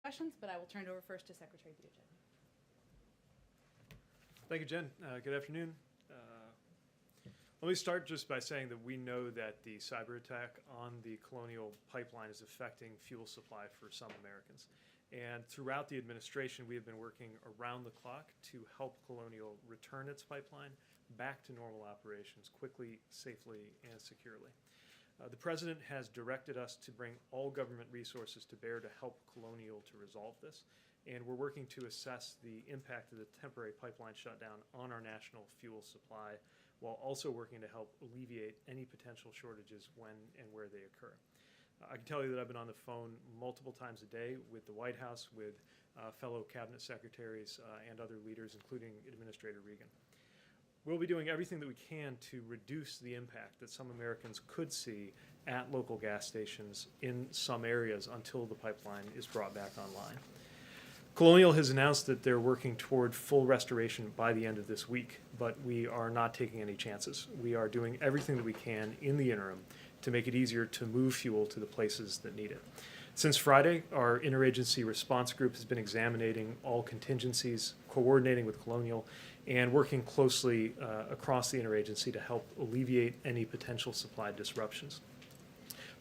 questions, but I will turn it over first to Secretary Buttigieg. Thank you, Jen. Good afternoon. Let me start just by saying that we know that the cyber attack on the Colonial Pipeline is affecting fuel supply for some Americans. And throughout the administration, we have been working around the clock to help Colonial return its pipeline back to normal operations quickly, safely, and securely. The President has directed us to bring all government resources to bear to help Colonial to resolve this. And we're working to assess the impact of the temporary pipeline shutdown on our national fuel supply, while also working to help alleviate any potential shortages when and where they occur. I can tell you that I've been on the phone multiple times a day with the White House, with fellow cabinet secretaries and other leaders, including Administrator Regan. We'll be doing everything that we can to reduce the impact that some Americans could see at local gas stations in some areas until the pipeline is brought back online. Colonial has announced that they're working toward full restoration by the end of this week, but we are not taking any chances. We are doing everything that we can in the interim to make it easier to move fuel to the places that need it. Since Friday, our interagency response group has been examining all contingencies, coordinating with Colonial, and working closely across the interagency to help alleviate any potential supply disruptions.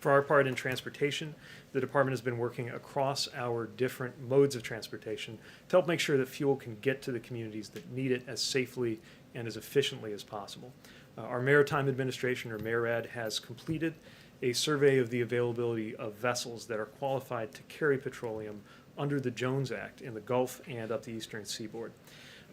For our part in transportation, the department has been working across our different modes of transportation to help make sure that fuel can get to the communities that need it as safely and as efficiently as possible. Our Maritime Administration, or MARAD, has completed a survey of the availability of vessels that are qualified to carry petroleum under the Jones Act in the Gulf and up the eastern seaboard.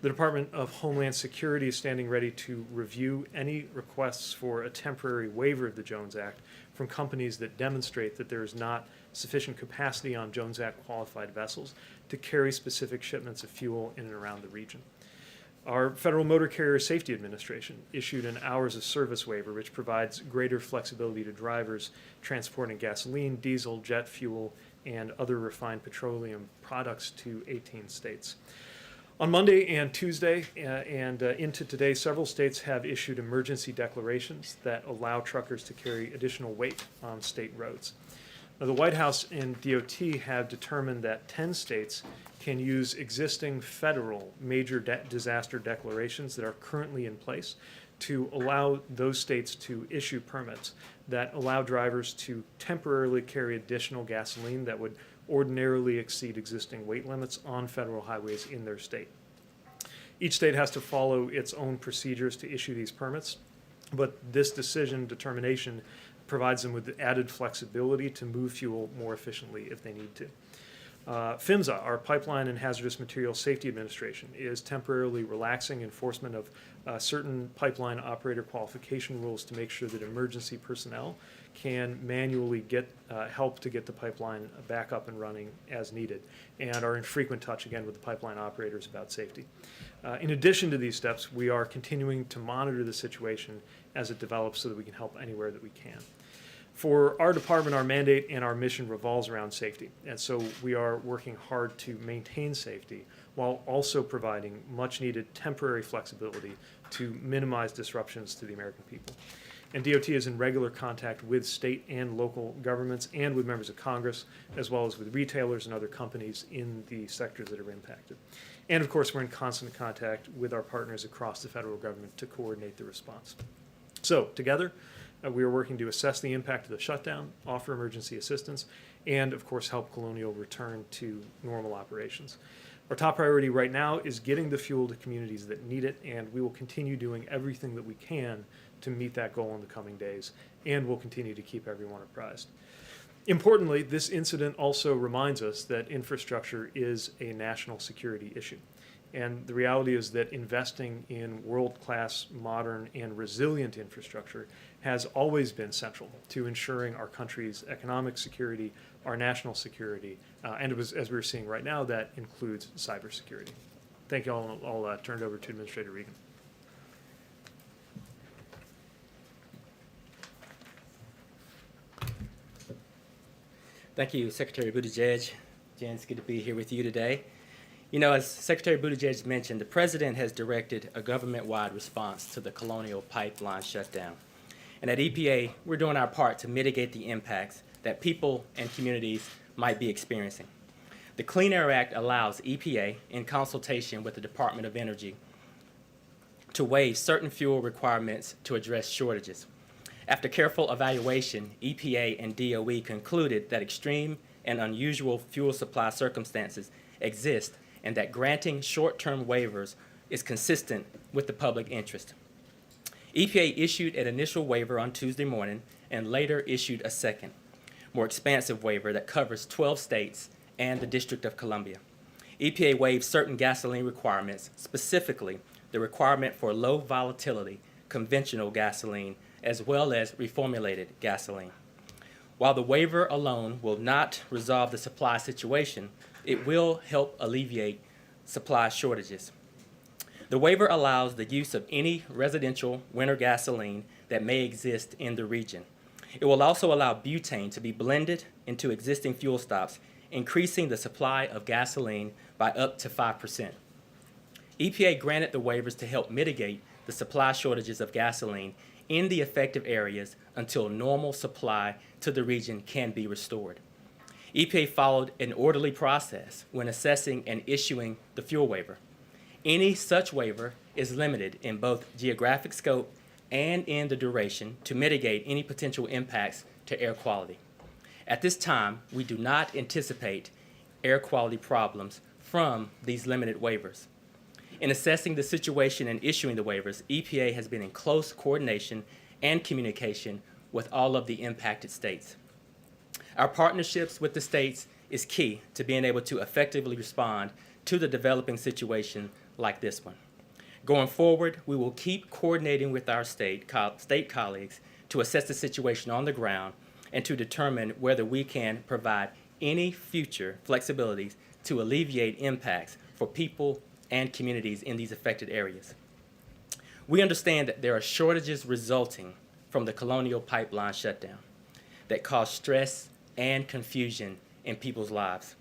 The Department of Homeland Security is standing ready to review any requests for a temporary waiver of the Jones Act from companies that demonstrate that there is not sufficient capacity on Jones Act qualified vessels to carry specific shipments of fuel in and around the region. Our Federal Motor Carrier Safety Administration issued an hours of service waiver, which provides greater flexibility to drivers transporting gasoline, diesel, jet fuel, and other refined petroleum products to 18 states. On Monday and Tuesday and into today, several states have issued emergency declarations that allow truckers to carry additional weight on state roads. Now, the White House and DOT have determined that 10 states can use existing federal major disaster declarations that are currently in place to allow those states to issue permits that allow drivers to temporarily carry additional gasoline that would ordinarily exceed existing weight limits on federal highways in their state. Each state has to follow its own procedures to issue these permits, but this determination provides them with added flexibility to move fuel more efficiently if they need to. PHMSA, our Pipeline and Hazardous Materials Safety Administration, is temporarily relaxing enforcement of certain pipeline operator qualification rules to make sure that emergency personnel can manually get help to get the pipeline back up and running as needed, and are in frequent touch again with the pipeline operators about safety. In addition to these steps, we are continuing to monitor the situation as it develops so that we can help anywhere that we can. For our department, our mandate and our mission revolves around safety, and so we are working hard to maintain safety while also providing much needed temporary flexibility to minimize disruptions to the American people. And DOT is in regular contact with state and local governments and with members of Congress, as well as with retailers and other companies in the sectors that are impacted. And of course, we're in constant contact with our partners across the federal government to coordinate the response. So together, we are working to assess the impact of the shutdown, offer emergency assistance, and of course help Colonial return to normal operations. Our top priority right now is getting the fuel to communities that need it, and we will continue doing everything that we can to meet that goal in the coming days, and we'll continue to keep everyone apprised. Importantly, this incident also reminds us that infrastructure is a national security issue. And the reality is that investing in world-class, modern, and resilient infrastructure has always been central to ensuring our country's economic security, our national security, and it was, as we're seeing right now, that includes cybersecurity. Thank you all. I'll turn it over to Administrator Regan. Thank you, Secretary Buttigieg. Jen, it's good to be here with you today. You know, as Secretary Buttigieg mentioned, the President has directed a government-wide response to the Colonial Pipeline shutdown. And at EPA, we're doing our part to mitigate the impacts that people and communities might be experiencing. The Clean Air Act allows EPA, in consultation with the Department of Energy, to waive certain fuel requirements to address shortages. After careful evaluation, EPA and DOE concluded that extreme and unusual fuel supply circumstances exist and that granting short-term waivers is consistent with the public interest. EPA issued an initial waiver on Tuesday morning and later issued a second, more expansive waiver that covers 12 states and the District of Columbia. EPA waived certain gasoline requirements, specifically the requirement for low volatility conventional gasoline as well as reformulated gasoline. While the waiver alone will not resolve the supply situation, it will help alleviate supply shortages. The waiver allows the use of any residential winter gasoline that may exist in the region. It will also allow butane to be blended into existing fuel stops, increasing the supply of gasoline by up to 5%. EPA granted the waivers to help mitigate the supply shortages of gasoline in the affected areas until normal supply to the region can be restored. EPA followed an orderly process when assessing and issuing the fuel waiver. Any such waiver is limited in both geographic scope and in the duration to mitigate any potential impacts to air quality. At this time, we do not anticipate air quality problems from these limited waivers. In assessing the situation and issuing the waivers, EPA has been in close coordination and communication with all of the impacted states. Our partnerships with the states is key to being able to effectively respond to the developing situation like this one. Going forward, we will keep coordinating with our state colleagues to assess the situation on the ground and to determine whether we can provide any future flexibilities to alleviate impacts for people and communities in these affected areas. We understand that there are shortages resulting from the Colonial Pipeline shutdown that cause stress and confusion in people's lives.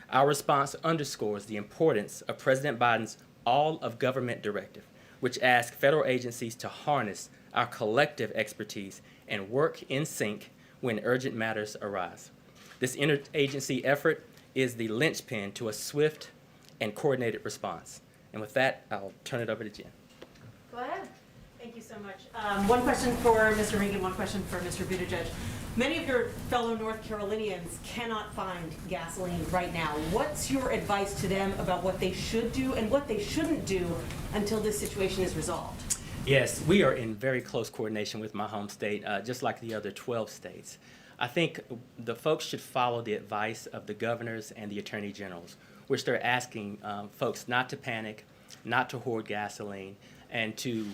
Our response underscores the importance of President Biden's All of Government Directive, which asks federal agencies to harness our collective expertise and work in sync when urgent matters arise. This interagency effort is the linchpin to a swift and coordinated response. And with that, I'll turn it over to Jen. Go ahead. Thank you so much. One question for Mr. Regan, one question for Mr. Buttigieg. Many of your fellow North Carolinians cannot find gasoline right now. What's your advice to them about what they should do and what they shouldn't do until this situation is resolved? Yes, we are in very close coordination with my home state, just like the other 12 states. I think the folks should follow the advice of the governors and the attorney generals, which they're asking folks not to panic, not to hoard gasoline, and to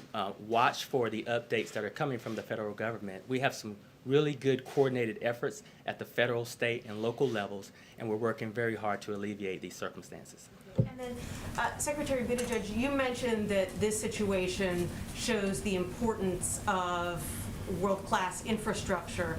watch for the updates that are coming from the federal government. We have some really good coordinated efforts at the federal, state, and local levels, and we're working very hard to alleviate these circumstances. And then, Secretary Buttigieg, you mentioned that this situation shows the importance of world-class infrastructure.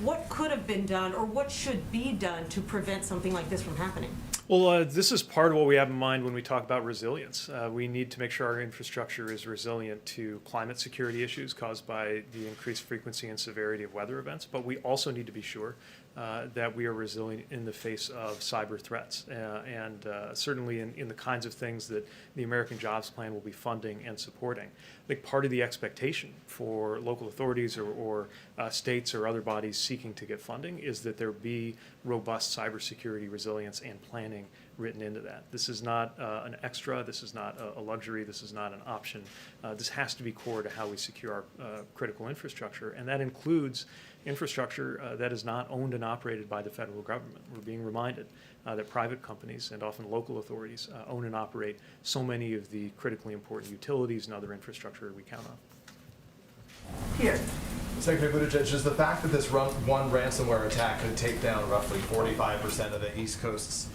What could have been done or what should be done to prevent something like this from happening? Well, this is part of what we have in mind when we talk about resilience. We need to make sure our infrastructure is resilient to climate security issues caused by the increased frequency and severity of weather events, but we also need to be sure that we are resilient in the face of cyber threats, and certainly in the kinds of things that the American Jobs Plan will be funding and supporting. I think part of the expectation for local authorities or states or other bodies seeking to get funding is that there be robust cybersecurity resilience and planning written into that. This is not an extra, this is not a luxury, this is not an option. This has to be core to how we secure our critical infrastructure, and that includes infrastructure that is not owned and operated by the federal government. We're being reminded that private companies and often local authorities own and operate so many of the critically important utilities and other infrastructure we count on. Here. Secretary Buttigieg, does the fact that this one ransomware attack could take down roughly 45% of the East Coast's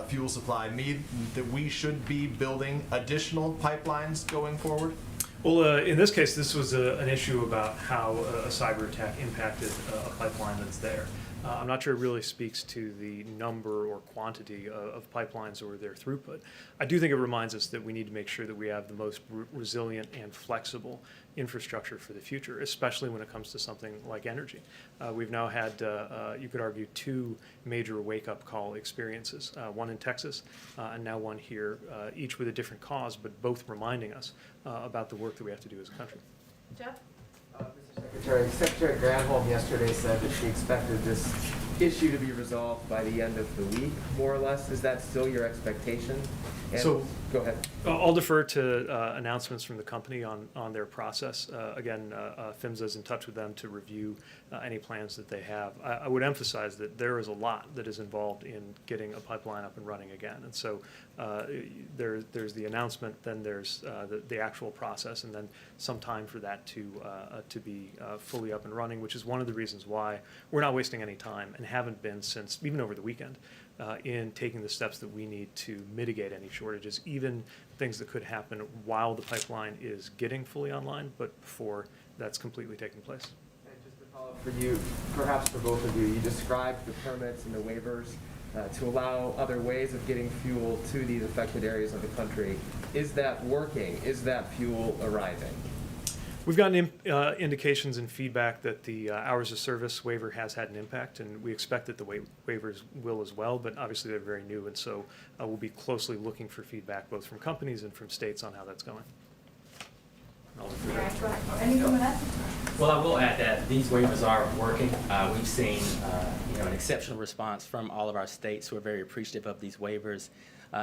fuel supply mean that we should be building additional pipelines going forward? Well, in this case, this was an issue about how a cyber attack impacted a pipeline that's there. I'm not sure it really speaks to the number or quantity of pipelines or their throughput. I do think it reminds us that we need to make sure that we have the most resilient and flexible infrastructure for the future, especially when it comes to something like energy. We've now had, you could argue, 2 major wake-up call experiences, one in Texas and now one here, each with a different cause, but both reminding us about the work that we have to do as a country. Jeff? Mr. Secretary Granholm yesterday said that she expected this issue to be resolved by the end of the week, more or less. Is that still your expectation? And So, go ahead. I'll defer to announcements from the company on their process. Again, PHMSA is in touch with them to review any plans that they have. I would emphasize that there is a lot that is involved in getting a pipeline up and running again. And so there's the announcement, then there's the actual process, and then some time for that to be fully up and running, which is one of the reasons why we're not wasting any time and haven't been since even over the weekend in taking the steps that we need to mitigate any shortages, even things that could happen while the pipeline is getting fully online, but before that's completely taking place. And just to follow up for you, perhaps for both of you, you described the permits and the waivers to allow other ways of getting fuel to these affected areas of the country. Is that working? Is that fuel arriving? We've gotten indications and feedback that the hours of service waiver has had an impact, and we expect that the waivers will as well, but obviously they're very new, and so we'll be closely looking for feedback both from companies and from states on how that's going. Anything with that? Well, I will add that these waivers are working. We've seen an exceptional response from all of our states who are very appreciative of these waivers.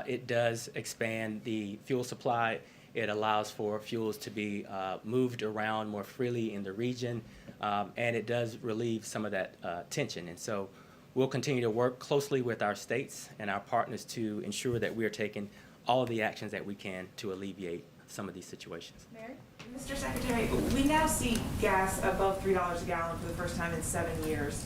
It does expand the fuel supply. It allows for fuels to be moved around more freely in the region, and it does relieve some of that tension. And so we'll continue to work closely with our states and our partners to ensure that we are taking all of the actions that we can to alleviate some of these situations. Mary? Mr. Secretary, we now see gas above $3 a gallon for the first time in 7 years.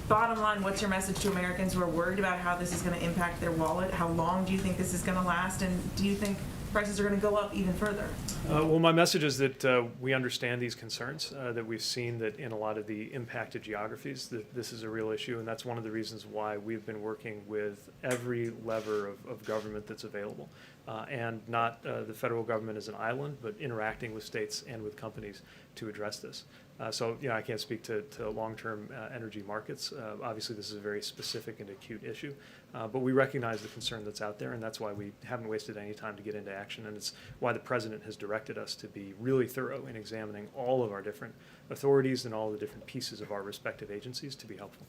Bottom line, what's your message to Americans who are worried about how this is going to impact their wallet? How long do you think this is going to last? And do you think prices are going to go up even further? Well, my message is that we understand these concerns, that we've seen that in a lot of the impacted geographies that this is a real issue, and that's one of the reasons why we've been working with every lever of government that's available, and not the federal government as an island, but interacting with states and with companies to address this. So, I can't speak to long-term energy markets. Obviously, this is a very specific and acute issue, but we recognize the concern that's out there, and that's why we haven't wasted any time to get into action, and it's why the President has directed us to be really thorough in examining all of our different authorities and all the different pieces of our respective agencies to be helpful.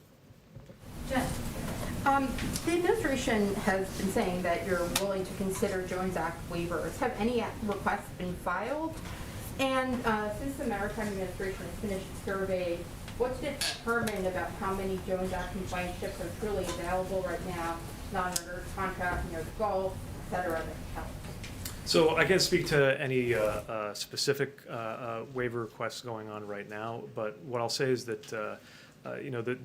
Jen? The administration has been saying that you're willing to consider Jones Act waivers. Have any requests been filed? And since the Maritime Administration has finished its survey, what's determined about how many Jones Act compliant ships are truly available right now, not under contract near the Gulf, et cetera, that help? So I can't speak to any specific waiver requests going on right now, but what I'll say is that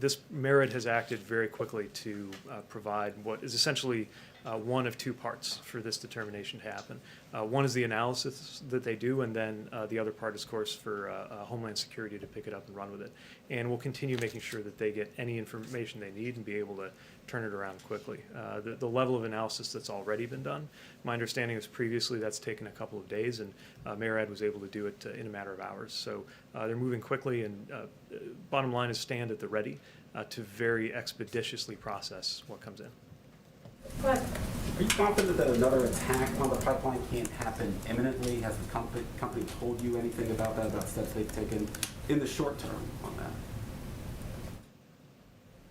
this merit has acted very quickly to provide what is essentially one of 2 parts for this determination to happen. One is the analysis that they do, and then the other part is, of course, for Homeland Security to pick it up and run with it. And we'll continue making sure that they get any information they need and be able to turn it around quickly. The level of analysis that's already been done, my understanding is previously that's taken a couple of days, and Mayor was able to do it in a matter of hours. So they're moving quickly, and bottom line is stand at the ready to very expeditiously process what comes in. Go ahead. Are you confident that another attack on the pipeline can't happen imminently? Has the company told you anything about that, about steps they've taken in the short term on that?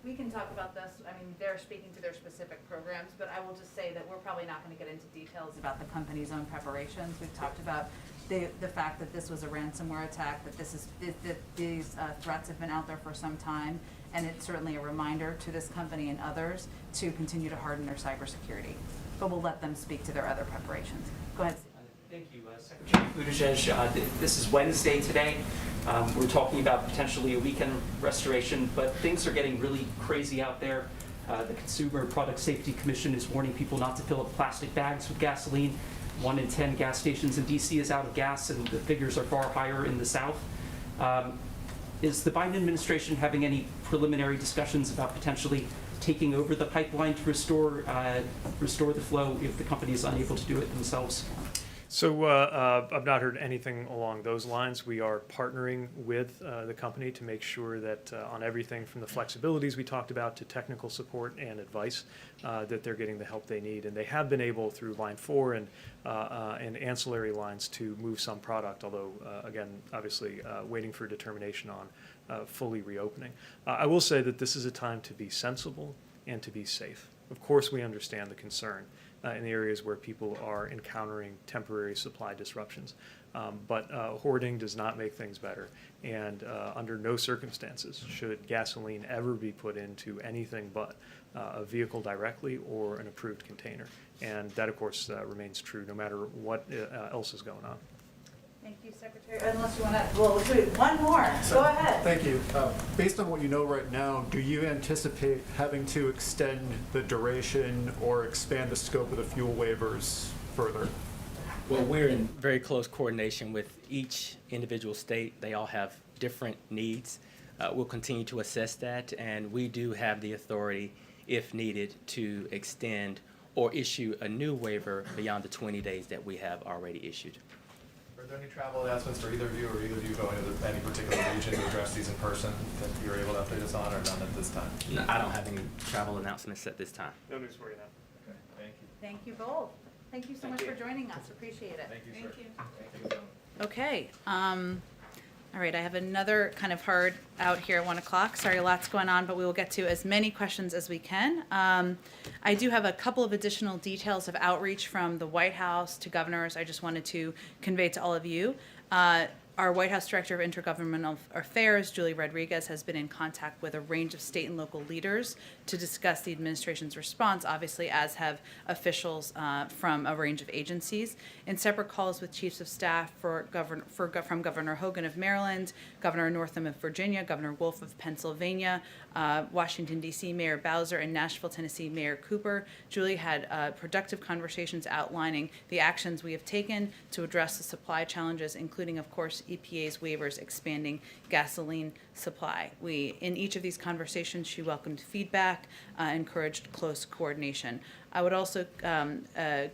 We can talk about this. I mean, they're speaking to their specific programs, but I will just say that we're probably not going to get into details about the company's own preparations. We've talked about the fact that this was a ransomware attack, that these threats have been out there for some time, and it's certainly a reminder to this company and others to continue to harden their cybersecurity. But we'll let them speak to their other preparations. Go ahead. Thank you, Secretary Buttigieg. This is Wednesday today. We're talking about potentially a weekend restoration, but things are getting really crazy out there. The Consumer Product Safety Commission is warning people not to fill up plastic bags with gasoline. 1 in 10 gas stations in DC is out of gas, and the figures are far higher in the South. Is the Biden administration having any preliminary discussions about potentially taking over the pipeline to restore the flow if the company is unable to do it themselves? So I've not heard anything along those lines. We are partnering with the company to make sure that on everything from the flexibilities we talked about to technical support and advice, that they're getting the help they need. And they have been able through Line 4 and ancillary lines to move some product, although again, obviously waiting for determination on fully reopening. I will say that this is a time to be sensible and to be safe. Of course, we understand the concern in the areas where people are encountering temporary supply disruptions. But hoarding does not make things better. And under no circumstances should gasoline ever be put into anything but a vehicle directly or an approved container. And that, of course, remains true no matter what else is going on. Thank you, Secretary. Unless you want to, well, let's do one more. Go ahead. Thank you. Based on what you know right now, do you anticipate having to extend the duration or expand the scope of the fuel waivers further? Well, we're in very close coordination with each individual state. They all have different needs. We'll continue to assess that, and we do have the authority, if needed, to extend or issue a new waiver beyond the 20 days that we have already issued. Are there any travel announcements for either of you, or either of you going to any particular region to address these in person that you're able to update us on, or none at this time? No, I don't have any travel announcements at this time. No news for you now. Okay, thank you. Thank you both. Thank you so much for joining us. Appreciate it. Thank you, sir. Thank you. Okay. All right, I have another kind of hard out here at 1 o'clock. Sorry, lots going on, but we will get to as many questions as we can. I do have a couple of additional details of outreach from the White House to governors I just wanted to convey to all of you. Our White House Director of Intergovernmental Affairs, Julie Rodriguez, has been in contact with a range of state and local leaders to discuss the administration's response, obviously, as have officials from a range of agencies. In separate calls with chiefs of staff from Governor Hogan of Maryland, Governor Northam of Virginia, Governor Wolf of Pennsylvania, Washington, D.C. Mayor Bowser, and Nashville, Tennessee Mayor Cooper, Julie had productive conversations outlining the actions we have taken to address the supply challenges, including, of course, EPA's waivers expanding gasoline supply. In each of these conversations, she welcomed feedback, encouraged close coordination. I would also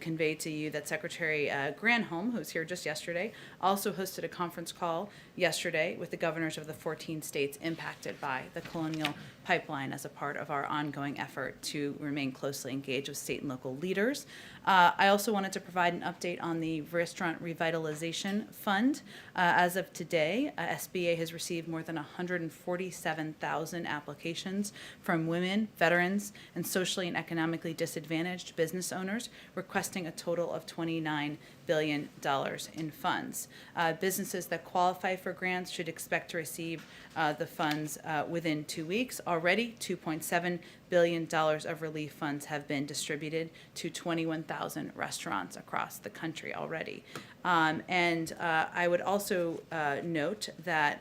convey to you that Secretary Granholm, who was here just yesterday, also hosted a conference call yesterday with the governors of the 14 states impacted by the Colonial Pipeline as a part of our ongoing effort to remain closely engaged with state and local leaders. I also wanted to provide an update on the Restaurant Revitalization Fund. As of today, SBA has received more than 147,000 applications from women, veterans, and socially and economically disadvantaged business owners, requesting a total of $29 billion in funds. Businesses that qualify for grants should expect to receive the funds within 2 weeks. Already, $2.7 billion of relief funds have been distributed to 21,000 restaurants across the country already. And I would also note that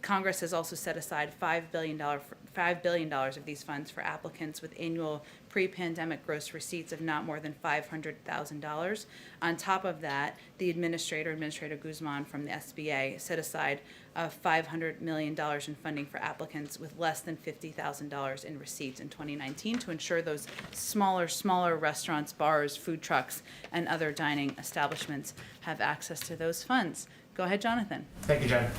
Congress has also set aside $5 billion of these funds for applicants with annual pre-pandemic gross receipts of not more than $500,000. On top of that, the Administrator Guzman from the SBA set aside $500 million in funding for applicants with less than $50,000 in receipts in 2019 to ensure those smaller restaurants, bars, food trucks, and other dining establishments have access to those funds. Go ahead, Jonathan. Thank you, Jen.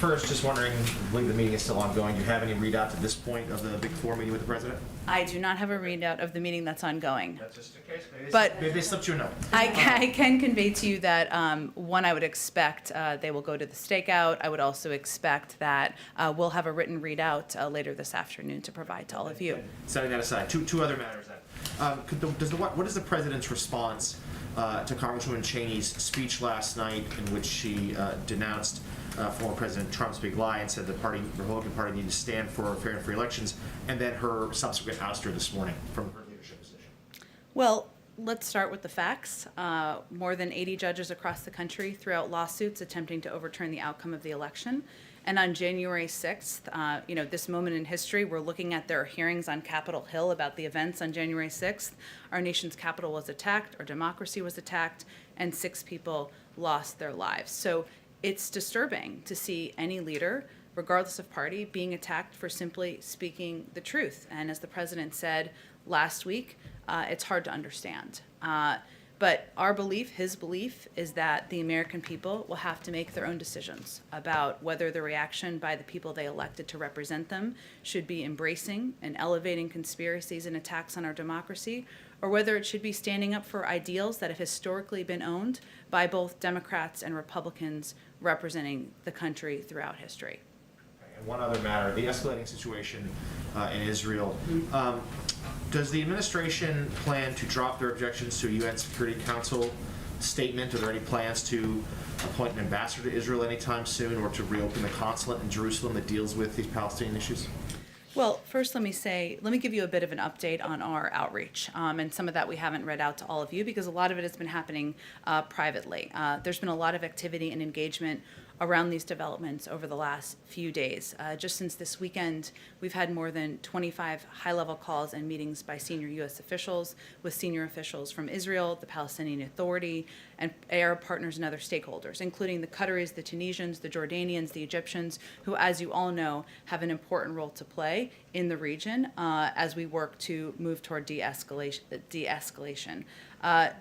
First, just wondering, I believe the meeting is still ongoing. Do you have any readout at this point of the Big Four meeting with the president? I do not have a readout of the meeting that's ongoing. That's just in case. Maybe But they slipped you a note. I can convey to you that, one, I would expect they will go to the stakeout. I would also expect that we'll have a written readout later this afternoon to provide to all of you. Setting that aside, two other matters then. What is the president's response to Congresswoman Cheney's speech last night, in which she denounced former President Trump's big lie and said the Republican Party needed to stand for fair and free elections, and then her subsequent ouster this morning from her leadership position? Well, let's start with the facts. More than 80 judges across the country threw out lawsuits attempting to overturn the outcome of the election. And on January 6th, this moment in history, we're looking at their hearings on Capitol Hill about the events on January 6th. Our nation's capital was attacked, our democracy was attacked, and 6 people lost their lives. So it's disturbing to see any leader, regardless of party, being attacked for simply speaking the truth. And as the president said last week, it's hard to understand. But our belief, his belief, is that the American people will have to make their own decisions about whether the reaction by the people they elected to represent them should be embracing and elevating conspiracies and attacks on our democracy, or whether it should be standing up for ideals that have historically been owned by both Democrats and Republicans representing the country throughout history. And one other matter, the escalating situation in Israel. Does the administration plan to drop their objections to a UN Security Council statement? Are there any plans to appoint an ambassador to Israel anytime soon, or to reopen the consulate in Jerusalem that deals with these Palestinian issues? Well, first let me give you a bit of an update on our outreach. And some of that we haven't read out to all of you because a lot of it has been happening privately. There's been a lot of activity and engagement around these developments over the last few days. Just since this weekend, we've had more than 25 high-level calls and meetings by senior U.S. officials with senior officials from Israel, the Palestinian Authority, and Arab partners and other stakeholders, including the Qataris, the Tunisians, the Jordanians, the Egyptians, who, as you all know, have an important role to play in the region as we work to move toward de-escalation.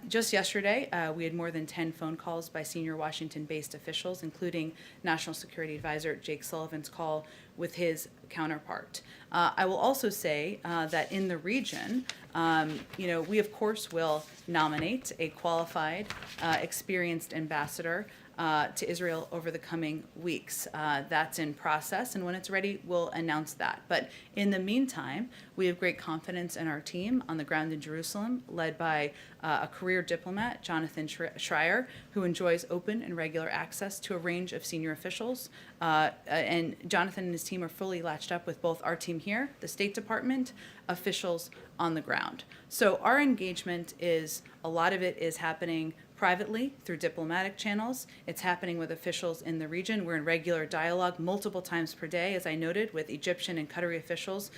Just yesterday, we had more than 10 phone calls by senior Washington-based officials, including National Security Advisor Jake Sullivan's call with his counterpart. I will also say that in the region, we of course will nominate a qualified, experienced ambassador to Israel over the coming weeks. That's in process, and when it's ready, we'll announce that. But in the meantime, we have great confidence in our team on the ground in Jerusalem, led by a career diplomat, Jonathan Schreier, who enjoys open and regular access to a range of senior officials. And Jonathan and his team are fully latched up with both our team here, the State Department, officials on the ground. So our engagement is, a lot of it is happening privately through diplomatic channels. It's happening with officials in the region. We're in regular dialogue multiple times per day, as I noted, with Egyptian and Qatari officials,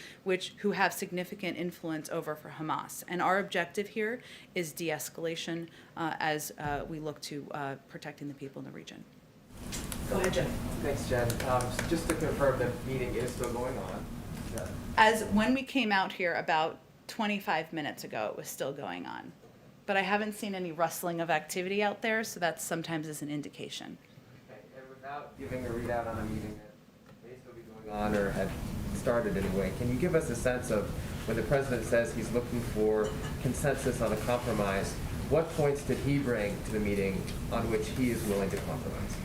who have significant influence over for Hamas. And our objective here is de-escalation as we look to protecting the people in the region. Go ahead, Jen. Thanks, Jen. Just to confirm, the meeting is still going on. Yeah. As when we came out here about 25 minutes ago, it was still going on. But I haven't seen any rustling of activity out there, so that sometimes is an indication. Okay. And without giving a readout on a meeting that may still be going on or had started anyway, can you give us a sense of when the president says he's looking for consensus on a compromise, what points did he bring to the meeting on which he is willing to compromise?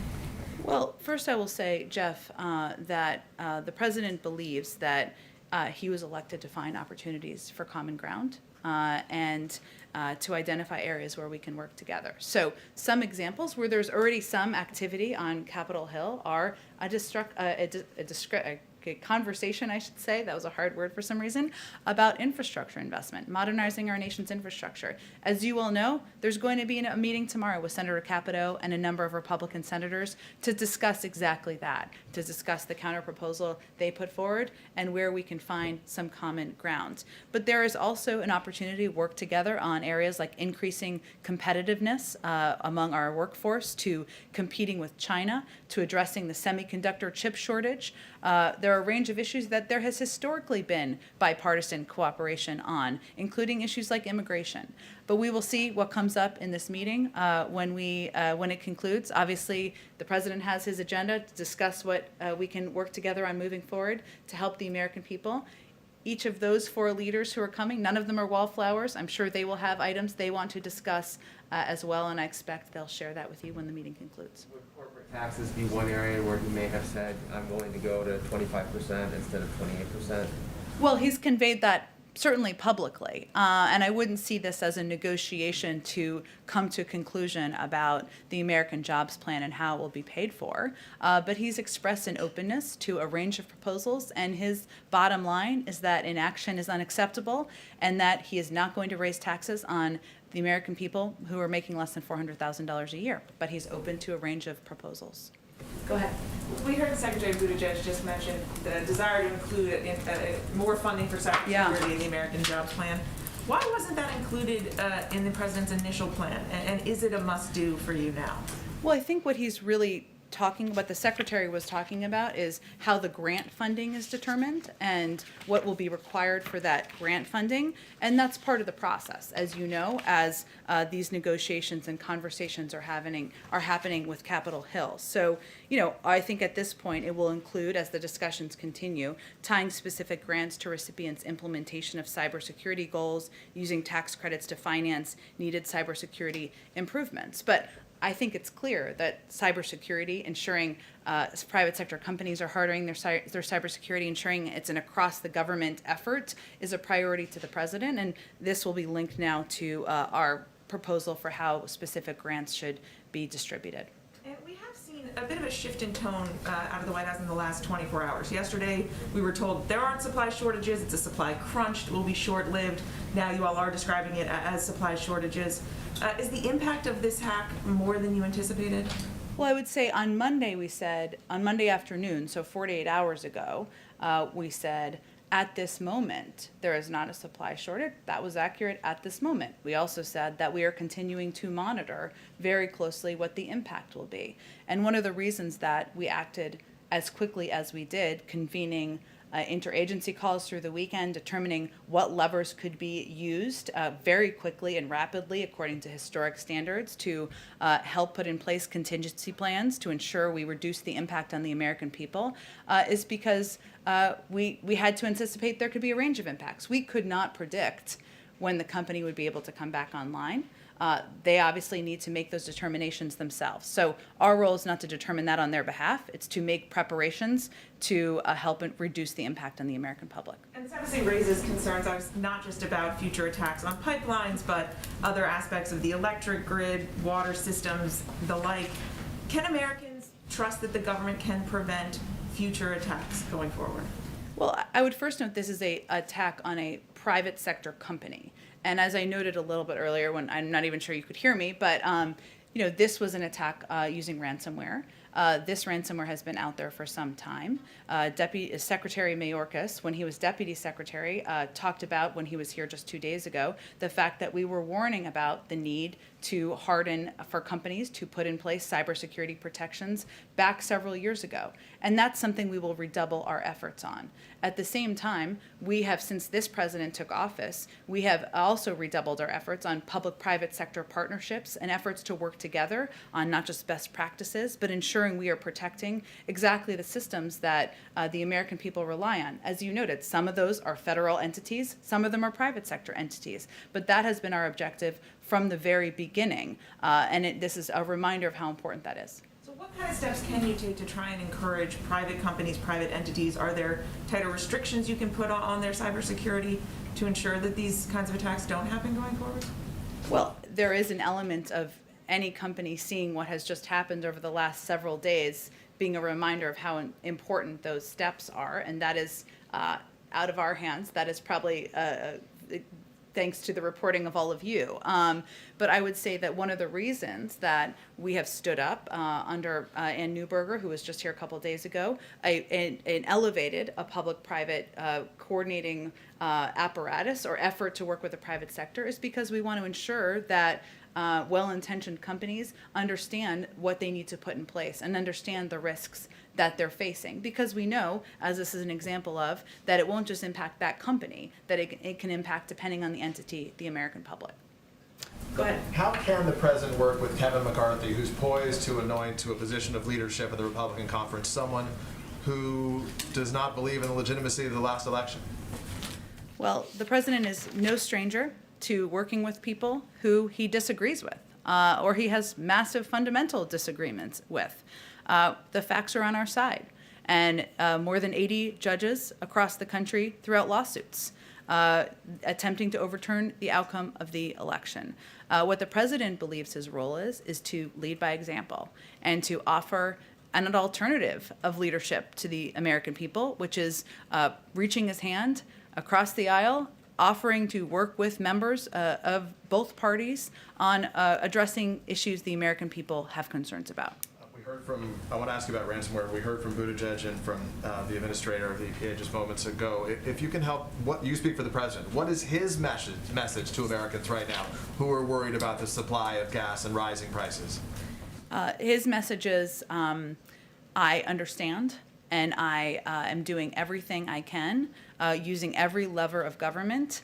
Well, first I will say, Jeff, that the president believes that he was elected to find opportunities for common ground and to identify areas where we can work together. So some examples where there's already some activity on Capitol Hill are a conversation, I should say, that was a hard word for some reason, about infrastructure investment, modernizing our nation's infrastructure. As you all know, there's going to be a meeting tomorrow with Senator Capito and a number of Republican senators to discuss exactly that, to discuss the counterproposal they put forward and where we can find some common ground. But there is also an opportunity to work together on areas like increasing competitiveness among our workforce, to competing with China, to addressing the semiconductor chip shortage. There are a range of issues that there has historically been bipartisan cooperation on, including issues like immigration. But we will see what comes up in this meeting when it concludes. Obviously, the president has his agenda to discuss what we can work together on moving forward to help the American people. Each of those 4 leaders who are coming, none of them are wallflowers. I'm sure they will have items they want to discuss as well, and I expect they'll share that with you when the meeting concludes. Would corporate taxes be one area where he may have said, I'm willing to go to 25% instead of 28%? Well, he's conveyed that certainly publicly, and I wouldn't see this as a negotiation to come to a conclusion about the American Jobs Plan and how it will be paid for, but he's expressed an openness to a range of proposals, and his bottom line is that inaction is unacceptable and that he is not going to raise taxes on the American people who are making less than $400,000 a year, but he's open to a range of proposals. Go ahead. We heard Secretary Buttigieg just mention the desire to include more funding for cybersecurity in the American Jobs Plan. Why wasn't that included in the president's initial plan? And is it a must-do for you now? Well, I think what he's really what the Secretary was talking about is how the grant funding is determined and what will be required for that grant funding. And that's part of the process, as you know, as these negotiations and conversations are happening with Capitol Hill. So, I think at this point it will include, as the discussions continue, tying specific grants to recipients' implementation of cybersecurity goals, using tax credits to finance needed cybersecurity improvements. But I think it's clear that cybersecurity, ensuring private sector companies are hardening their cybersecurity, ensuring it's an across-the-government effort, is a priority to the president, and this will be linked now to our proposal for how specific grants should be distributed. And we have seen a bit of a shift in tone out of the White House in the last 24 hours. Yesterday, we were told there aren't supply shortages, it's a supply crunch, it will be short-lived. Now you all are describing it as supply shortages. Is the impact of this hack more than you anticipated? Well, I would say on Monday afternoon, so 48 hours ago, we said, at this moment, there is not a supply shortage. That was accurate at this moment. We also said that we are continuing to monitor very closely what the impact will be. And one of the reasons that we acted as quickly as we did, convening interagency calls through the weekend, determining what levers could be used very quickly and rapidly according to historic standards to help put in place contingency plans to ensure we reduce the impact on the American people, is because we had to anticipate there could be a range of impacts. We could not predict when the company would be able to come back online. They obviously need to make those determinations themselves. So our role is not to determine that on their behalf. It's to make preparations to help reduce the impact on the American public. And this obviously raises concerns, not just about future attacks on pipelines, but other aspects of the electric grid, water systems, the like. Can Americans trust that the government can prevent future attacks going forward? Well, I would first note this is an attack on a private sector company. And as I noted a little bit earlier, when I'm not even sure you could hear me, but this was an attack using ransomware. This ransomware has been out there for some time. Deputy Secretary Mayorkas, when he was Deputy Secretary, talked about, when he was here just 2 days ago, the fact that we were warning about the need to harden for companies to put in place cybersecurity protections back several years ago. And that's something we will redouble our efforts on. At the same time, we have, since this president took office, we have also redoubled our efforts on public-private sector partnerships and efforts to work together on not just best practices, but ensuring we are protecting exactly the systems that the American people rely on. As you noted, some of those are federal entities, some of them are private sector entities, but that has been our objective from the very beginning, and this is a reminder of how important that is. So what kind of steps can you take to try and encourage private companies, private entities? Are there tighter restrictions you can put on their cybersecurity to ensure that these kinds of attacks don't happen going forward? Well, there is an element of any company seeing what has just happened over the last several days being a reminder of how important those steps are, and that is out of our hands. That is probably thanks to the reporting of all of you. But I would say that one of the reasons that we have stood up under Ann Neuberger, who was just here a couple of days ago, and elevated a public-private coordinating apparatus or effort to work with the private sector is because we want to ensure that well-intentioned companies understand what they need to put in place and understand the risks that they're facing. Because we know, as this is an example of, that it won't just impact that company, that it can impact, depending on the entity, the American public. Go ahead. How can the president work with Kevin McCarthy, who's poised to anoint to a position of leadership at the Republican conference someone who does not believe in the legitimacy of the last election? Well, the president is no stranger to working with people who he disagrees with or he has massive fundamental disagreements with. The facts are on our side. And more than 80 judges across the country threw out lawsuits attempting to overturn the outcome of the election. What the president believes his role is to lead by example and to offer an alternative of leadership to the American people, which is reaching his hand across the aisle, offering to work with members of both parties on addressing issues the American people have concerns about. We heard from, I want to ask you about ransomware. We heard from Buttigieg and from the administrator of the EPA just moments ago. If you can help, you speak for the president. What is his message to Americans right now who are worried about the supply of gas and rising prices? His message is I understand, and I am doing everything I can, using every lever of government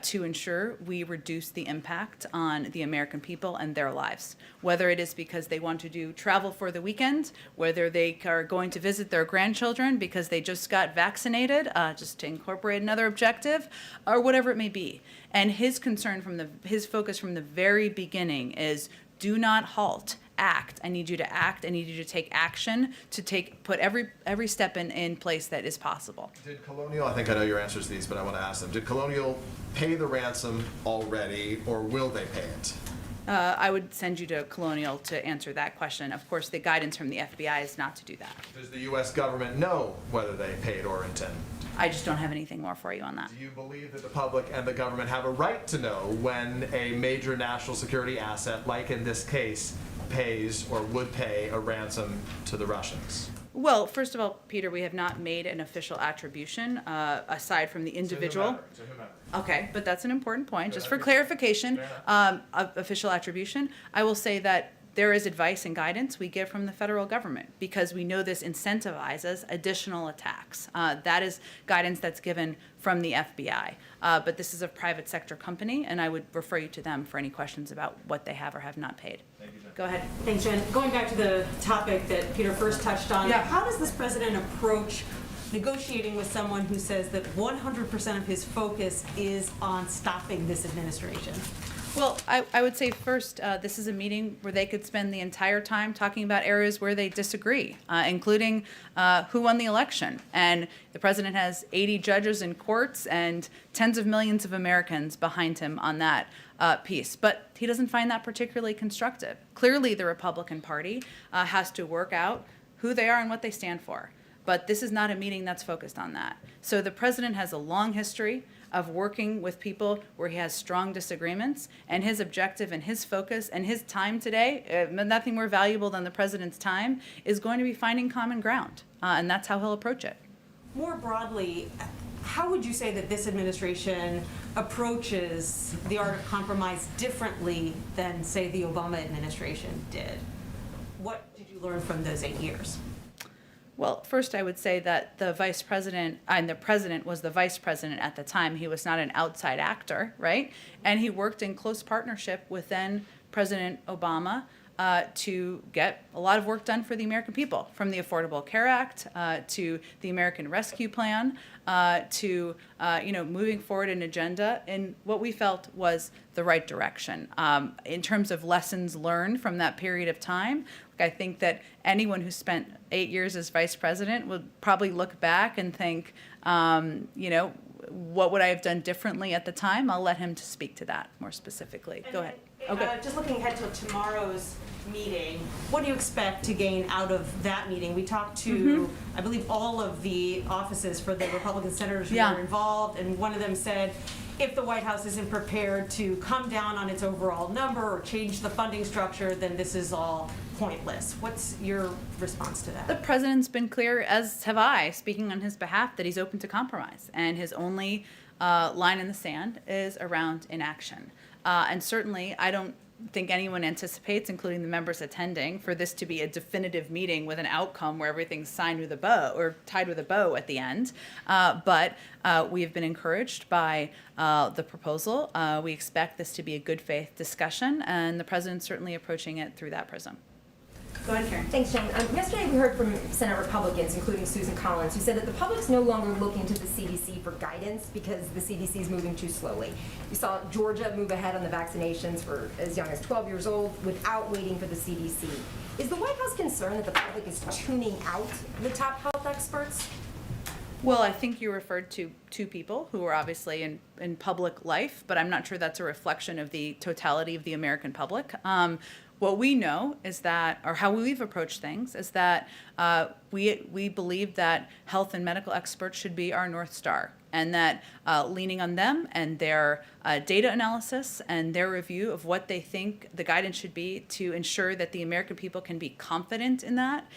to ensure we reduce the impact on the American people and their lives. Whether it is because they want to do travel for the weekend, whether they are going to visit their grandchildren because they just got vaccinated, just to incorporate another objective, or whatever it may be. And his concern his focus from the very beginning is do not halt. Act. I need you to act. I need you to take action to put every step in place that is possible. Did Colonial, I think I know your answers to these, but I want to ask them, did Colonial pay the ransom already, or will they pay it? I would send you to Colonial to answer that question. Of course, the guidance from the FBI is not to do that. Does the U.S. government know whether they paid or intend? I just don't have anything more for you on that. Do you believe that the public and the government have a right to know when a major national security asset, like in this case, pays or would pay a ransom to the Russians? Well, first of all, Peter, we have not made an official attribution aside from the individual. To whomever. Okay, but that's an important point. Just for clarification, official attribution, I will say that there is advice and guidance we give from the federal government because we know this incentivizes additional attacks. That is guidance that's given from the FBI. But this is a private sector company, and I would refer you to them for any questions about what they have or have not paid. Thank you, Jen. Go ahead. Thanks, Jen. Going back to the topic that Peter first touched on, Yeah. how does this president approach negotiating with someone who says that 100% of his focus is on stopping this administration? Well, I would say first, this is a meeting where they could spend the entire time talking about areas where they disagree, including who won the election. And the president has 80 judges in courts and tens of millions of Americans behind him on that piece. But he doesn't find that particularly constructive. Clearly, the Republican Party has to work out who they are and what they stand for. But this is not a meeting that's focused on that. So the president has a long history of working with people where he has strong disagreements, and his objective and his focus and his time today, nothing more valuable than the president's time, is going to be finding common ground, and that's how he'll approach it. More broadly, how would you say that this administration approaches the art of compromise differently than, say, the Obama administration did? What did you learn from those 8 years? Well, first I would say that the vice president, and the president was the vice president at the time. He was not an outside actor, right? And he worked in close partnership with then President Obama to get a lot of work done for the American people, from the Affordable Care Act to the American Rescue Plan to moving forward an agenda in what we felt was the right direction. In terms of lessons learned from that period of time, I think that anyone who spent 8 years as vice president would probably look back and think, what would I have done differently at the time? I'll let him to speak to that more specifically. Go ahead. Okay. Just looking ahead to tomorrow's meeting, what do you expect to gain out of that meeting? We talked to, I believe, all of the offices for the Republican senators who were involved, and one of them said, if the White House isn't prepared to come down on its overall number or change the funding structure, then this is all pointless. What's your response to that? The president's been clear, as have I, speaking on his behalf, that he's open to compromise. And his only line in the sand is around inaction. And certainly, I don't think anyone anticipates, including the members attending, for this to be a definitive meeting with an outcome where everything's signed with a bow or tied with a bow at the end. But we have been encouraged by the proposal. We expect this to be a good faith discussion, and the president's certainly approaching it through that prism. Go ahead, Karen. Thanks, Jen. Yesterday we heard from Senate Republicans, including Susan Collins, who said that the public's no longer looking to the CDC for guidance because the CDC is moving too slowly. We saw Georgia move ahead on the vaccinations for as young as 12 years old without waiting for the CDC. Is the White House concerned that the public is tuning out the top health experts? Well, I think you referred to two people who are obviously in public life, but I'm not sure that's a reflection of the totality of the American public. What we know is that, or how we've approached things, is that we believe that health and medical experts should be our North Star, and that leaning on them and their data analysis and their review of what they think the guidance should be to ensure that the American people can be confident in that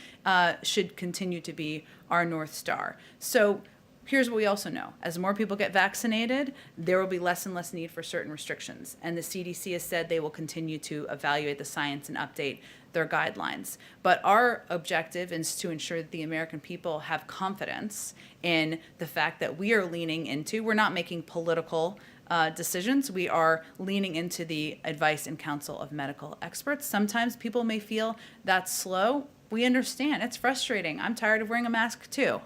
should continue to be our North Star. So Here's what we also know. As more people get vaccinated, there will be less and less need for certain restrictions. And the CDC has said they will continue to evaluate the science and update their guidelines. But our objective is to ensure that the American people have confidence in the fact that we are leaning into, we're not making political decisions. We are leaning into the advice and counsel of medical experts. Sometimes people may feel that's slow. We understand. It's frustrating. I'm tired of wearing a mask too.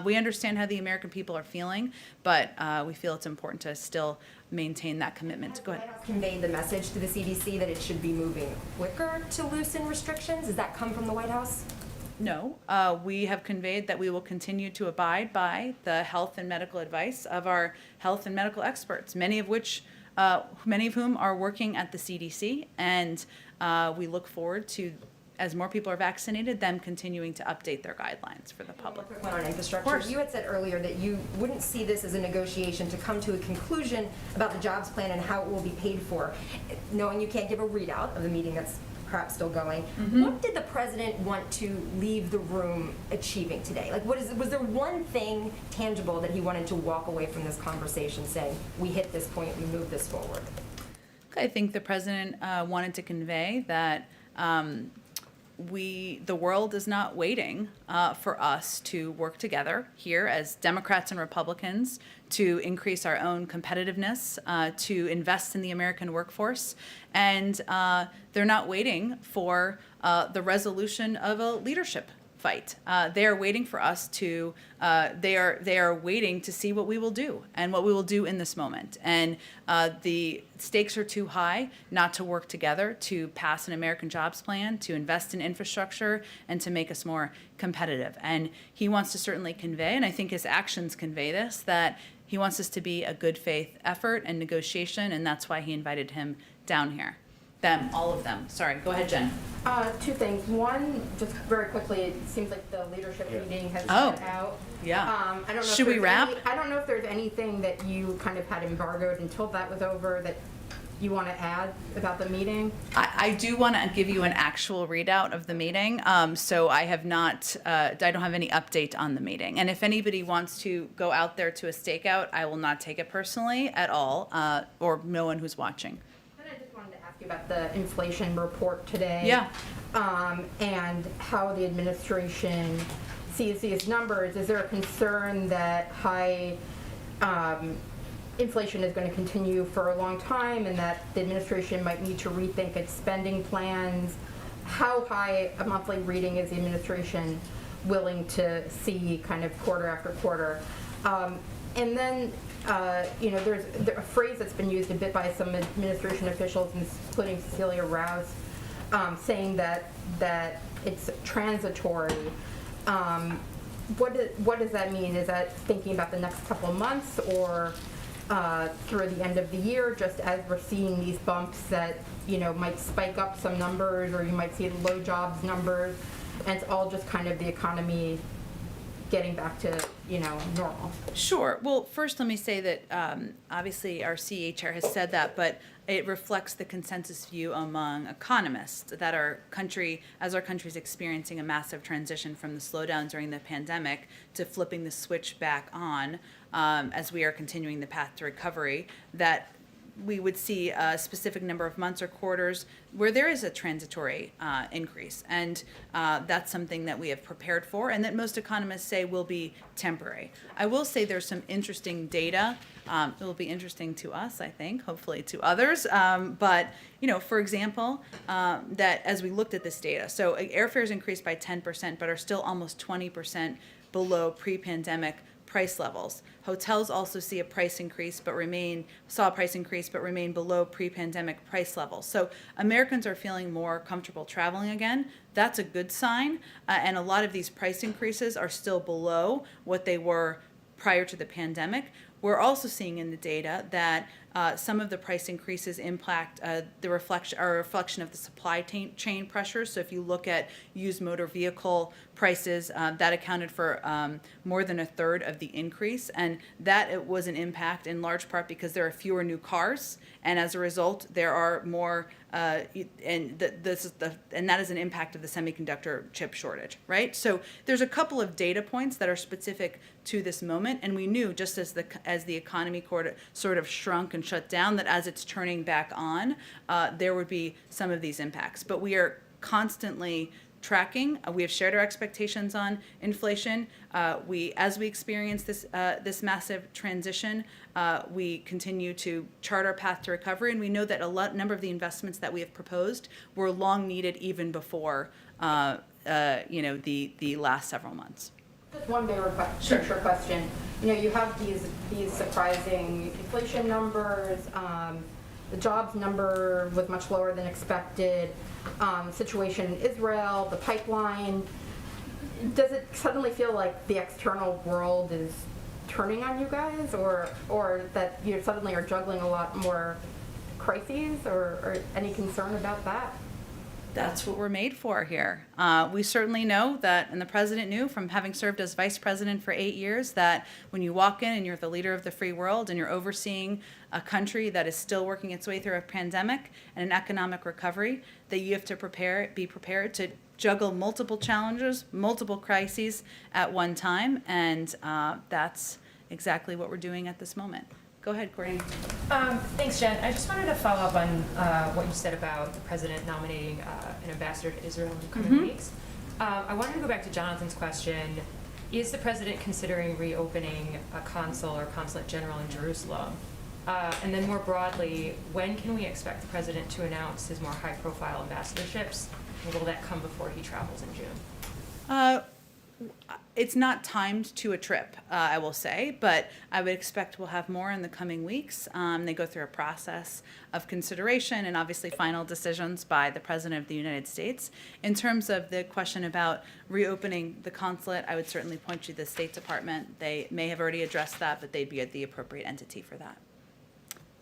We understand how the American people are feeling, but we feel it's important to still maintain that commitment. Go ahead. Conveyed the message to the CDC that it should be moving quicker to loosen restrictions? Does that come from the White House? No, we have conveyed that we will continue to abide by the health and medical advice of our health and medical experts, many of whom are working at the CDC, and we look forward to, as more people are vaccinated, them continuing to update their guidelines for the public. Quick one on infrastructure. You had said earlier that you wouldn't see this as a negotiation to come to a conclusion about the jobs plan and how it will be paid for. Knowing you can't give a readout of the meeting that's perhaps still going, what did the president want to leave the room achieving today? Like, was there one thing tangible that he wanted to walk away from this conversation saying, we hit this point, we move this forward? I think the president wanted to convey that the world is not waiting for us to work together here as Democrats and Republicans to increase our own competitiveness, to invest in the American workforce, and they're not waiting for the resolution of a leadership fight. They are waiting for us to, they are waiting to see what we will do and what we will do in this moment. And the stakes are too high not to work together to pass an American jobs plan, to invest in infrastructure, and to make us more competitive. And he wants to certainly convey, and I think his actions convey this, that he wants this to be a good faith effort and negotiation, and that's why he invited him down here. All of them. Sorry, go ahead, Jen. Two things. One, just very quickly, it seems like the leadership meeting has gone out. Yeah. I don't know Should we wrap? I don't know if there's anything that you kind of had embargoed until that was over that you want to add about the meeting? I do want to give you an actual readout of the meeting. So I have not, I don't have any update on the meeting. And if anybody wants to go out there to a stakeout, I will not take it personally at all, or no one who's watching. About the inflation report today. Yeah. And how the administration sees these numbers. Is there a concern that high inflation is going to continue for a long time and that the administration might need to rethink its spending plans? How high a monthly reading is the administration willing to see kind of quarter after quarter? And then, there's a phrase that's been used a bit by some administration officials, including Cecilia Rouse, saying that it's transitory. What does that mean? Is that thinking about the next couple of months or through the end of the year, just as we're seeing these bumps that, might spike up some numbers, or you might see low jobs numbers, and it's all just kind of the economy getting back to, normal? Sure. Well, first let me say that obviously our CEA chair has said that, but it reflects the consensus view among economists that our country is experiencing a massive transition from the slowdown during the pandemic to flipping the switch back on as we are continuing the path to recovery, that we would see a specific number of months or quarters where there is a transitory increase. And that's something that we have prepared for and that most economists say will be temporary. I will say there's some interesting data. It will be interesting to us, I think, hopefully to others. But, for example, that as we looked at this data, so airfares increased by 10%, but are still almost 20% below pre-pandemic price levels. Hotels also saw a price increase, but remain below pre-pandemic price levels. So Americans are feeling more comfortable traveling again. That's a good sign. And a lot of these price increases are still below what they were prior to the pandemic. We're also seeing in the data that some of the price increases impact the reflection of the supply chain pressures. So if you look at used motor vehicle prices, that accounted for more than a third of the increase, and that it was an impact in large part because there are fewer new cars, and as a result, there are more. And that is an impact of the semiconductor chip shortage, right? So there's a couple of data points that are specific to this moment, and we knew just as the economy sort of shrunk and shut down, that as it's turning back on, there would be some of these impacts. But we are constantly tracking. We have shared our expectations on inflation. As we experience this massive transition, we continue to chart our path to recovery, and we know that number of the investments that we have proposed were long needed even before the last several months. Just one bigger picture question. You have these surprising inflation numbers. The jobs number was much lower than expected. Situation in Israel, the pipeline. Does it suddenly feel like the external world is turning on you guys, or that you suddenly are juggling a lot more crises, or any concern about that? That's what we're made for here. We certainly know that, and the president knew from having served as vice president for 8 years, that when you walk in and you're the leader of the free world and you're overseeing a country that is still working its way through a pandemic and an economic recovery, that you have to be prepared to juggle multiple challenges, multiple crises at one time, and that's exactly what we're doing at this moment. Go ahead, Courtney. Thanks, Jen. I just wanted to follow up on what you said about the president nominating an ambassador to Israel in the coming weeks. I wanted to go back to Jonathan's question. Is the president considering reopening a consul or consulate general in Jerusalem? And then more broadly, when can we expect the president to announce his more high-profile ambassadorships? And will that come before he travels in June? It's not timed to a trip, I will say, but I would expect we'll have more in the coming weeks. They go through a process of consideration and obviously final decisions by the President of the United States. In terms of the question about reopening the consulate, I would certainly point you to the State Department. They may have already addressed that, but they'd be the appropriate entity for that.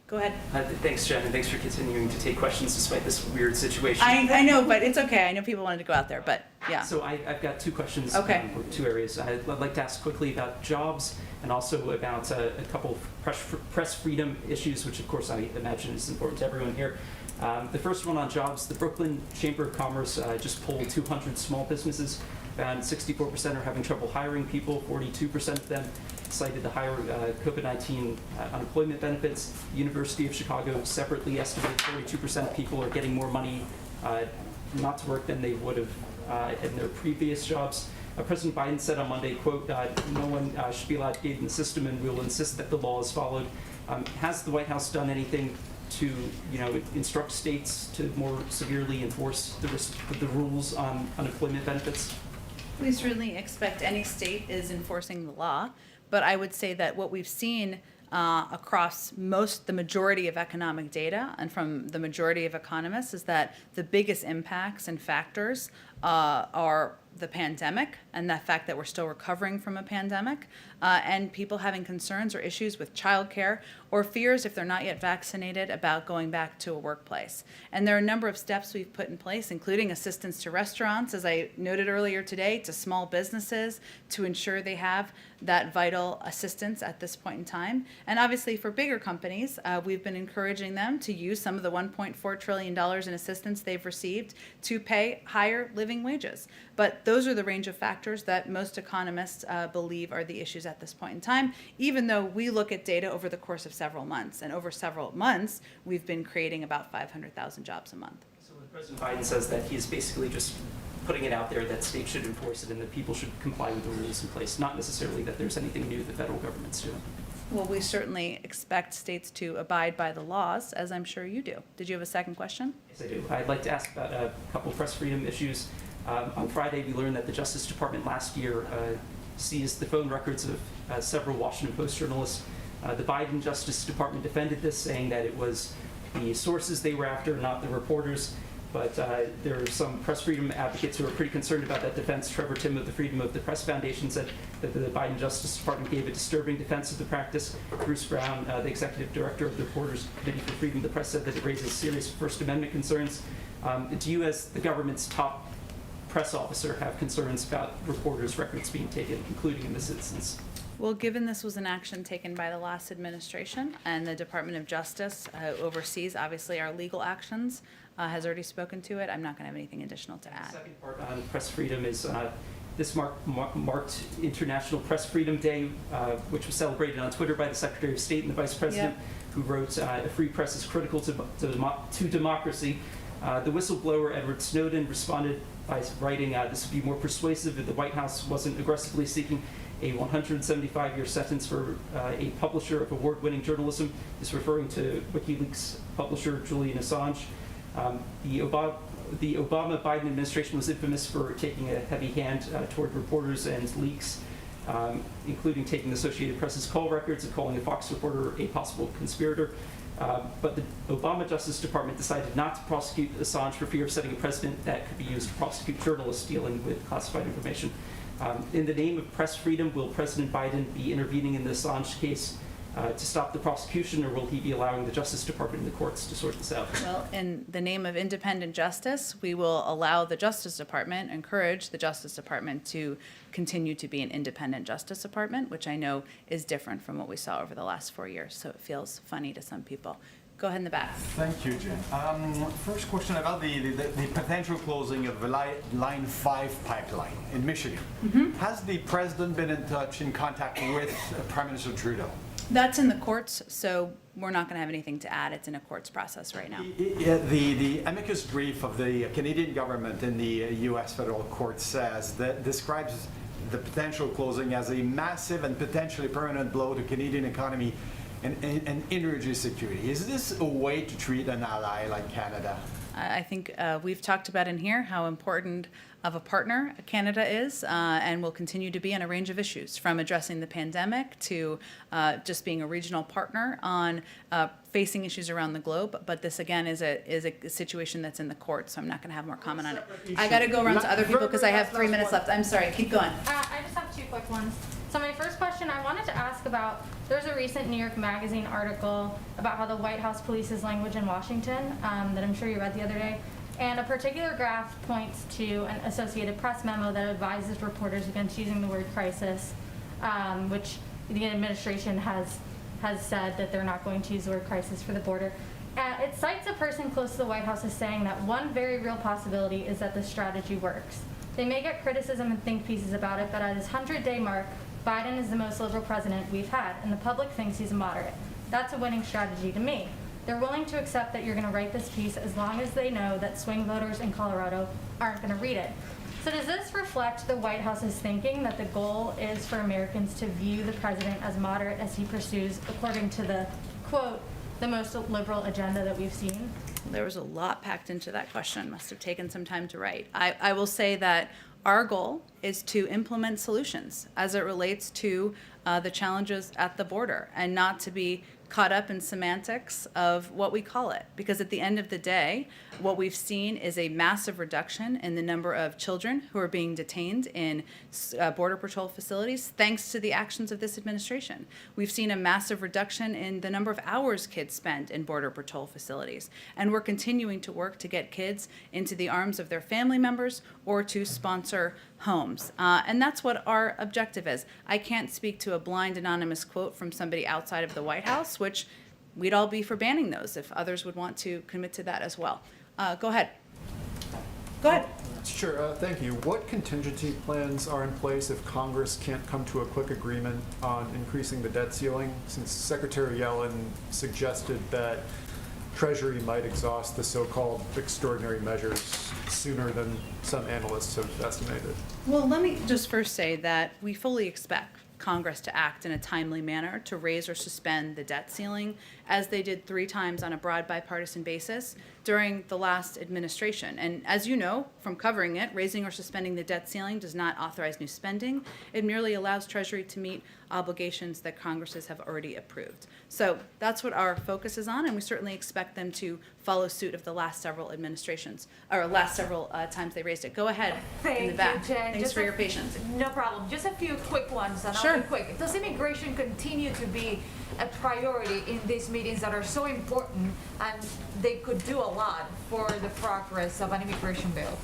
Go ahead. Thanks, Jen, and thanks for continuing to take questions despite this weird situation. I know, but it's okay. I know people wanted to go out there, but yeah. So I've got two questions, Okay. Or two areas. I'd like to ask quickly about jobs and also about a couple of press freedom issues, which of course I imagine is important to everyone here. The first one on jobs, the Brooklyn Chamber of Commerce just polled 200 small businesses, and 64% are having trouble hiring people, 42% of them cited the higher COVID-19 unemployment benefits. The University of Chicago separately estimated 42% of people are getting more money not to work than they would have in their previous jobs. President Biden said on Monday, quote, no one should be allowed to game the system, and we will insist that the law is followed. Has the White House done anything to instruct states to more severely enforce the rules on unemployment benefits? We certainly expect any state is enforcing the law, but I would say that what we've seen across the majority of economic data and from the majority of economists is that the biggest impacts and factors are the pandemic and the fact that we're still recovering from a pandemic, and people having concerns or issues with childcare or fears, if they're not yet vaccinated, about going back to a workplace. And there are a number of steps we've put in place, including assistance to restaurants, as I noted earlier today, to small businesses to ensure they have that vital assistance at this point in time. And obviously for bigger companies, we've been encouraging them to use some of the $1.4 trillion in assistance they've received to pay higher living wages. But those are the range of factors that most economists believe are the issues at this point in time, even though we look at data over the course of several months. And over several months, we've been creating about 500,000 jobs a month. So when President Biden says that, he's basically just putting it out there that states should enforce it and that people should comply with the rules in place, not necessarily that there's anything new the federal government's doing. Well, we certainly expect states to abide by the laws, as I'm sure you do. Did you have a second question? Yes, I do. I'd like to ask about a couple of press freedom issues. On Friday, we learned that the Justice Department last year seized the phone records of several Washington Post journalists. The Biden Justice Department defended this, saying that it was the sources they were after, not the reporters. but there are some press freedom advocates who are pretty concerned about that defense. Trevor Timm of the Freedom of the Press Foundation said that the Biden Justice Department gave a disturbing defense of the practice. Bruce Brown, the executive director of the Reporters Committee for Freedom of the Press, said that it raises serious First Amendment concerns. Do you, as the government's top press officer, have concerns about reporters' records being taken, including in this instance? Well, given this was an action taken by the last administration and the Department of Justice oversees, obviously, our legal actions, has already spoken to it, I'm not going to have anything additional to add. The second part on press freedom is this marked International Press Freedom Day, which was celebrated on Twitter by the Secretary of State and the Vice President, who wrote, "A free press is critical to democracy." The whistleblower Edward Snowden responded by writing, "This would be more persuasive if the White House wasn't aggressively seeking a 175-year sentence for a publisher of award-winning journalism," is referring to WikiLeaks publisher Julian Assange. The Obama-Biden administration was infamous for taking a heavy hand toward reporters and leaks, including taking the Associated Press's call records and calling a Fox reporter a possible conspirator. But the Obama Justice Department decided not to prosecute Assange for fear of setting a precedent that could be used to prosecute journalists dealing with classified information. In the name of press freedom, will President Biden be intervening in the Assange case to stop the prosecution, or will he be allowing the Justice Department and the courts to sort this out? Well, in the name of independent justice, we will allow the Justice Department, encourage the Justice Department to continue to be an independent Justice Department, which I know is different from what we saw over the last 4 years, so it feels funny to some people. Go ahead in the back. Thank you, Jen. First question about the potential closing of the Line 5 pipeline in Michigan. Has the president been in touch, in contact with Prime Minister Trudeau? That's in the courts, so we're not going to have anything to add. It's in a courts process right now. The amicus brief of the Canadian government in the U.S. federal court says that describes the potential closing as a massive and potentially permanent blow to Canadian economy and energy security. Is this a way to treat an ally like Canada? I think we've talked about in here how important of a partner Canada is and will continue to be on a range of issues, from addressing the pandemic to just being a regional partner on facing issues around the globe. But this, again, is a situation that's in the court, so I'm not going to have more comment on it. I got to go around to other people because I have 3 minutes left. I'm sorry. Keep going. I just have 2 quick ones. So my first question, I wanted to ask about, there's a recent New York Magazine article about how the White House polices language in Washington that I'm sure you read the other day. And a particular graph points to an Associated Press memo that advises reporters against using the word crisis, which the administration has said that they're not going to use the word crisis for the border. It cites a person close to the White House as saying that one very real possibility is that the strategy works. They may get criticism and think pieces about it, but at his 100-day mark, Biden is the most liberal president we've had, and the public thinks he's a moderate. That's a winning strategy to me. They're willing to accept that you're going to write this piece as long as they know that swing voters in Colorado aren't going to read it. So does this reflect the White House's thinking that the goal is for Americans to view the president as moderate as he pursues, according to the, quote, the most liberal agenda that we've seen? There was a lot packed into that question. Must have taken some time to write. I will say that our goal is to implement solutions as it relates to the challenges at the border, and not to be caught up in semantics of what we call it. Because at the end of the day, what we've seen is a massive reduction in the number of children who are being detained in Border Patrol facilities thanks to the actions of this administration. We've seen a massive reduction in the number of hours kids spend in Border Patrol facilities. And we're continuing to work to get kids into the arms of their family members or to sponsor homes. And that's what our objective is. I can't speak to a blind anonymous quote from somebody outside of the White House, which we'd all be for banning those if others would want to commit to that as well. Go ahead. Go ahead. Sure, thank you. What contingency plans are in place if Congress can't come to a quick agreement on increasing the debt ceiling? Since Secretary Yellen suggested that Treasury might exhaust the so-called extraordinary measures sooner than some analysts have estimated. Well, let me just first say that we fully expect Congress to act in a timely manner to raise or suspend the debt ceiling as they did 3 times on a broad bipartisan basis during the last administration. And as you know from covering it, raising or suspending the debt ceiling does not authorize new spending. It merely allows Treasury to meet obligations that Congresses have already approved. So that's what our focus is on, and we certainly expect them to follow suit of the last several administrations, or last several times they raised it. Go ahead, in the back. Jen. Thanks Just for your patience. No problem. Just a few quick ones, and Sure. I'll be quick. Does immigration continue to be a priority in these meetings that are so important, and they could do a lot for the progress of an immigration bill?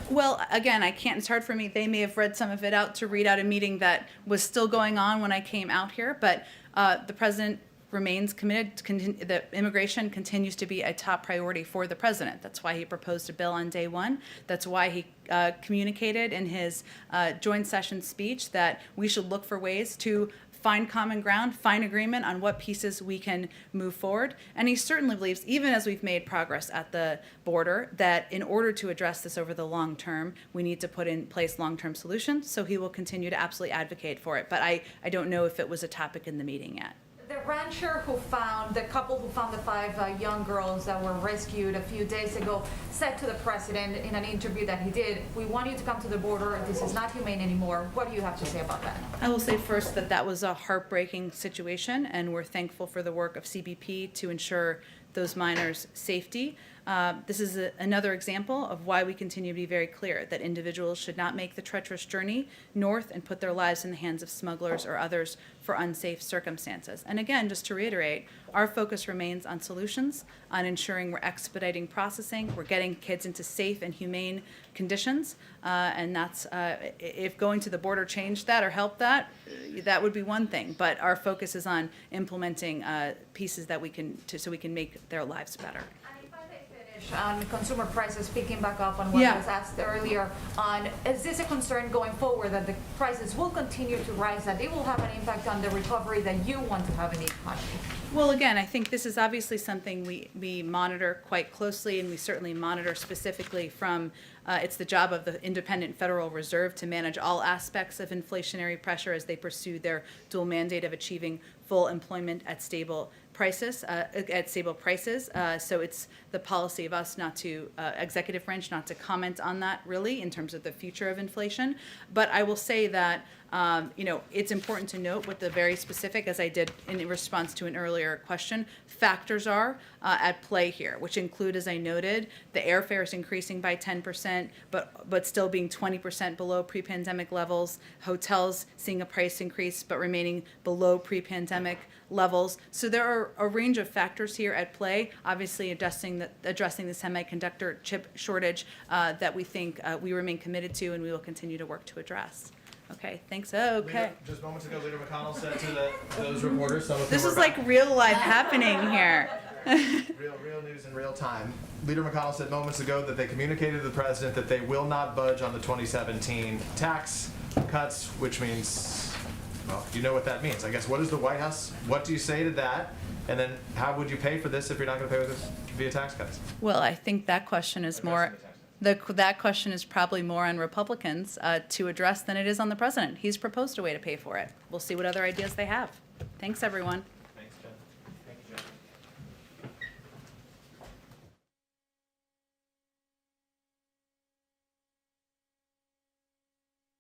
Well, again, I can't, it's hard for me. They may have read some of it out to read out a meeting that was still going on when I came out here, but the president remains committed to that immigration continues to be a top priority for the president. That's why he proposed a bill on day one. That's why he communicated in his joint session speech that we should look for ways to find common ground, find agreement on what pieces we can move forward. And he certainly believes, even as we've made progress at the border, that in order to address this over the long term, we need to put in place long-term solutions. So he will continue to absolutely advocate for it. But I don't know if it was a topic in the meeting yet. The rancher the couple who found the 5 young girls that were rescued a few days ago, said to the president in an interview that he did, "We want you to come to the border. This is not humane anymore." What do you have to say about that? I will say first that that was a heartbreaking situation, and we're thankful for the work of CBP to ensure those minors' safety. This is another example of why we continue to be very clear that individuals should not make the treacherous journey north and put their lives in the hands of smugglers or others for unsafe circumstances. And again, just to reiterate, our focus remains on solutions, on ensuring we're expediting processing, we're getting kids into safe and humane conditions, and that's, if going to the border changed that or helped that, that would be one thing. But our focus is on implementing pieces that we can, so we can make their lives better. On consumer prices picking back up on what was asked earlier on, is this a concern going forward that the prices will continue to rise, that it will have an impact on the recovery that you want to have in the economy? Well, again, I think this is obviously something we monitor quite closely, and we certainly monitor specifically from, it's the job of the independent Federal Reserve to manage all aspects of inflationary pressure as they pursue their dual mandate of achieving full employment at stable prices. So it's the policy of us not to, executive branch, not to comment on that really in terms of the future of inflation. But I will say that, it's important to note what the very specific, as I did in response to an earlier question, factors are at play here, which include, as I noted, the airfare is increasing by 10%, but still being 20% below pre-pandemic levels, hotels seeing a price increase but remaining below pre-pandemic levels. So there are a range of factors here at play, obviously addressing the semiconductor chip shortage that we think we remain committed to and we will continue to work to address. Okay, thanks. Okay. Just moments ago, Leader McConnell said to those reporters, some of This whom is were like real life happening here. real news in real time. Leader McConnell said moments ago that they communicated to the president that they will not budge on the 2017 tax cuts, which means, well, you know what that means. I guess, what is the White House, what do you say to that? And then how would you pay for this if you're not going to pay with it via tax cuts? Well, I think that question is more, that question is probably more on Republicans to address than it is on the president. He's proposed a way to pay for it. We'll see what other ideas they have. Thanks, everyone.